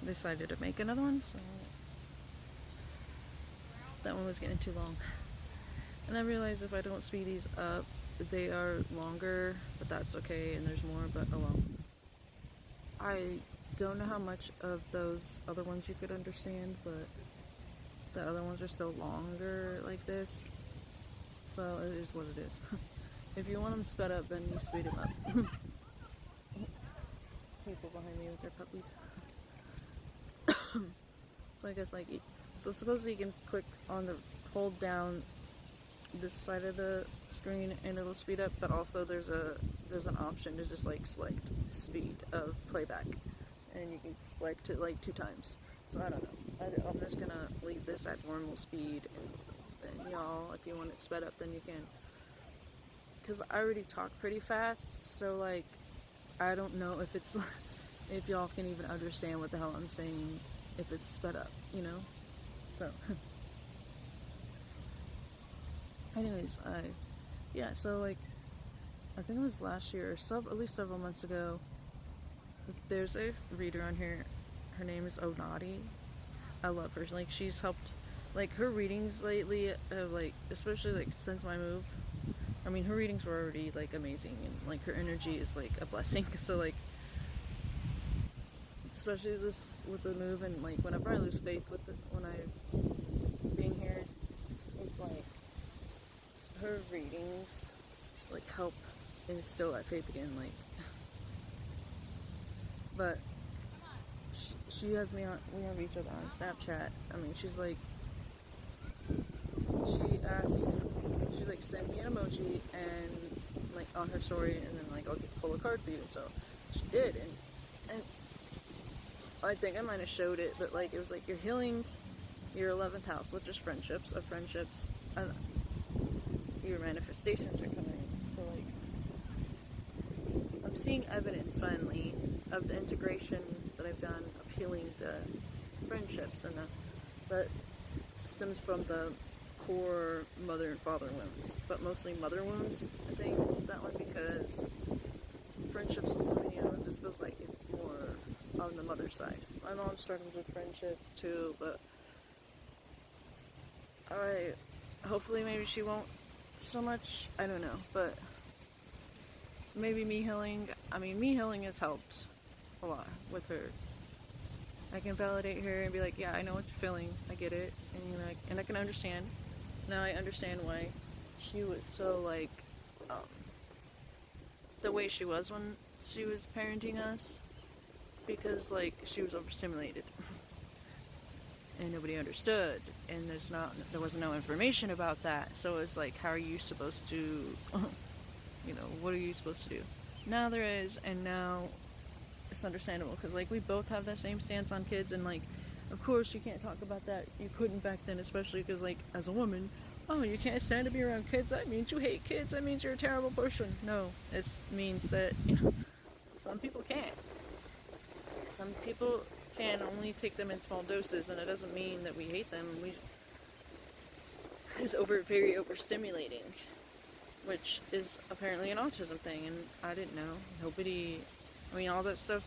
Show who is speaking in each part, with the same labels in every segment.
Speaker 1: decided to make another one, so that one was getting too long. And I realized if I don't speed these up, they are longer, but that's okay, and there's more, but oh well. I don't know how much of those other ones you could understand, but the other ones are still longer like this, so it is what it is. If you want them sped up, then you speed them up. People behind me with their puppies. So I guess so supposedly you can click on the, hold down this side of the screen and it'll speed up, but also there's an option to just select speed of playback, and you can select it 2 times. So I don't know. I'm just gonna leave this at normal speed, and then y'all, if you want it sped up, then you can. Cause I already talk pretty fast, so I don't know if it's if y'all can even understand what the hell I'm saying if it's sped up, So anyways, so I think it was last year or at least several months ago, there's a reader on here. Her name is Onati. I love her. She's helped, her readings lately have especially since my move. I mean, her readings were already amazing, and her energy is a blessing. So especially this with the move, and whenever I lose faith when I've been here, it's her readings help instill that faith again. But she has me on. We have each other on Snapchat. I mean, she's send me an emoji and on her story, and then I'll pull a card for you. And so she did, and I think I might have showed it, but it was you're healing your 11th house, which is friendships, and your manifestations are coming in. So I'm seeing evidence finally of the integration that I've done of healing the friendships, and that stems from the core mother and father wounds, but mostly mother wounds. I think that one, because friendships, it just feels like it's more on the mother side. My mom struggles with friendships too, but hopefully maybe she won't so much. I don't know, but maybe me healing has helped a lot with her. I can validate her and be yeah, I know what you're feeling, I get it, and and I can understand. Now I understand why she was so the way she was when she was parenting us, because she was overstimulated and nobody understood, and there was no information about that. So it's how are you supposed to what are you supposed to do? Now there is, and now it's understandable, because we both have that same stance on kids, and of course you can't talk about that. You couldn't back then, especially because as a woman, oh, you can't stand to be around kids, that means you hate kids, that means you're a terrible person. No, it means that some people can't. Some people can only take them in small doses, and it doesn't mean that we hate them. It's very overstimulating, which is apparently an autism thing, and I didn't know. All that stuff,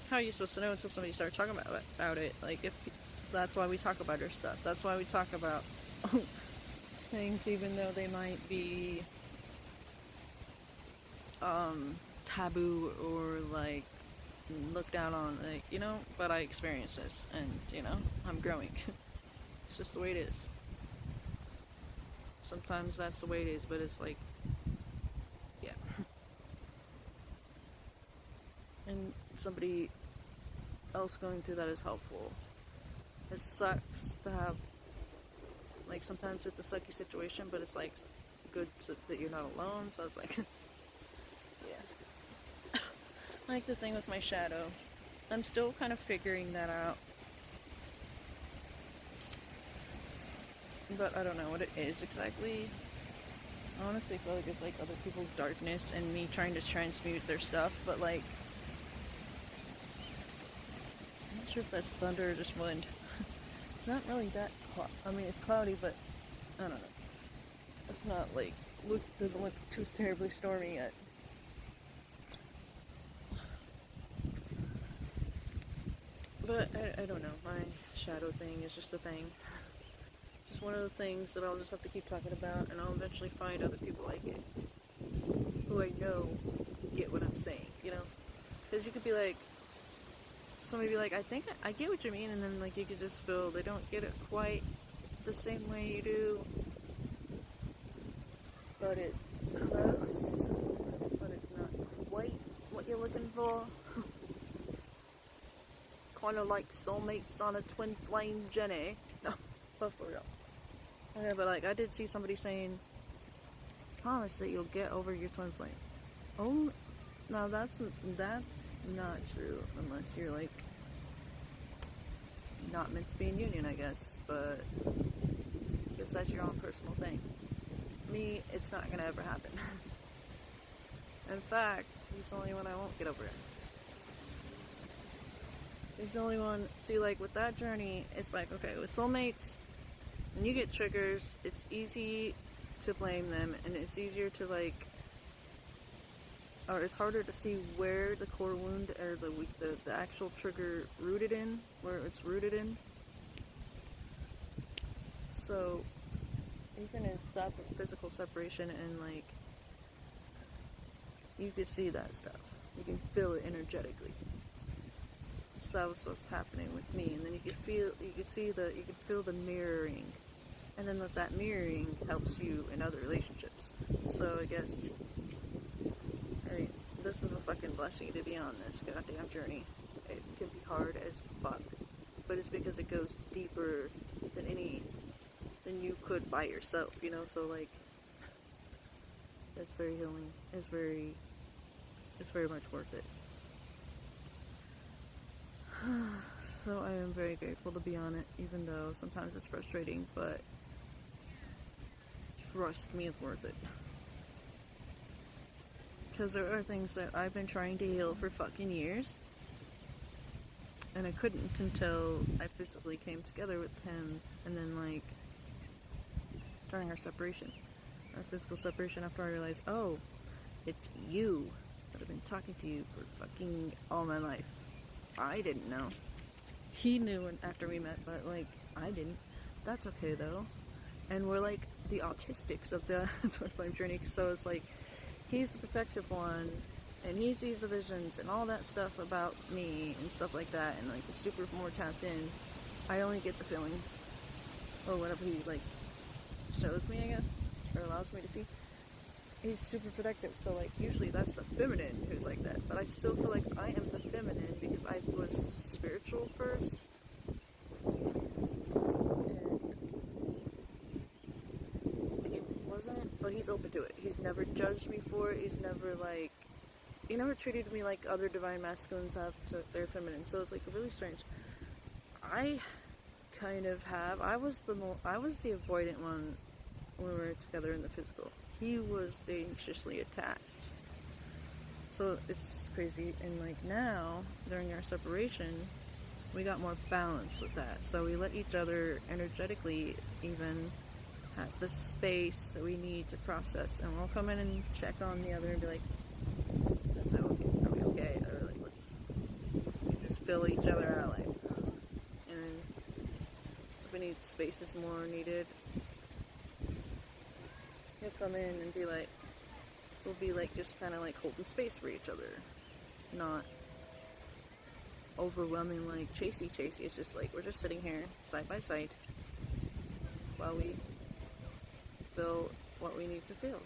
Speaker 1: how are you supposed to know until somebody starts talking about it? So that's why we talk about her stuff. That's why we talk about things, even though they might be taboo or looked down on, but I experienced this, and I'm growing. It's just the way it is. Sometimes that's the way it is, but it's yeah. And somebody else going through that is helpful. It sucks to have, sometimes it's a sucky situation, but it's good that you're not alone. So it's yeah. The thing with my shadow, I'm still kind of figuring that out, but I don't know what it is exactly. I honestly feel it's other people's darkness and me trying to transmute their stuff, but I'm not sure if that's thunder or just wind. It's not really that it's cloudy, but I don't know. It's not doesn't look too terribly stormy yet. But I don't know. My shadow thing is just a thing. Just one of the things that I'll just have to keep talking about, and I'll eventually find other people like it who I know get what I'm saying, you know? Because you could be like, somebody be like, I think I get what you mean, and then like you could just feel they don't get it quite the same way you do, but it's close, but it's not quite what you're looking for. Kind of like soulmates on a twin flame journey. No, but for real. Okay, but like I did see somebody saying, promise that you'll get over your twin flame. Oh, now that's not true unless you're like not meant to be in union, I guess. But I guess that's your own personal thing. Me, it's not gonna ever happen. In fact, he's the only one I won't get over it. He's the only one. See, like with that journey, it's like, okay, with soulmates, when you get triggers, it's easy to blame them, and it's easier to like, or it's harder to see where the core wound or the actual trigger rooted in, where it's rooted in. So even in physical separation, and like you can see that stuff, you can feel it energetically. So that was what's happening with me, and then you could feel the mirroring, and then that mirroring helps you in other relationships. So I guess, right, this is a fucking blessing to be on this goddamn journey. It can be hard as fuck, but it's because it goes deeper than you could by yourself, you know. So like, it's very healing. It's very much worth it. So I am very grateful to be on it, even though sometimes it's frustrating, but trust me, it's worth it. Because there are things that I've been trying to heal for fucking years, and I couldn't until I physically came together with him, and then like during our separation, our physical separation, after I realized, oh, it's you that I've been talking to you for fucking all my life. I didn't know. He knew after we met, but like I didn't. That's okay though. And we're like the autistics of the twin flame journey. So it's like he's the protective one, and he sees the visions and all that stuff about me and stuff like that, and like is super more tapped in. I only get the feelings or whatever he like shows me, I guess, or allows me to see. He's super protective, so like usually that's the feminine who's like that, but I still feel like I am the feminine because I was spiritual first, and he wasn't, but he's open to it. He's never judged me for it. He never treated me like other divine masculines have to their feminine, so it's like really strange. I kind of have. I was the avoidant one when we were together in the physical. He was the anxiously attached. So it's crazy. And like now, during our separation, we got more balance with that. So we let each other energetically even have the space that we need to process. And we'll come in and check on the other and be like, is that okay? Are we okay? Or like, let's just fill each other out. Like, and then if we need spaces more needed, he'll come in and be like, we'll be like just kind of like holding space for each other, not overwhelming like chasey. It's just like we're just sitting here side by side while we feel what we need to feel.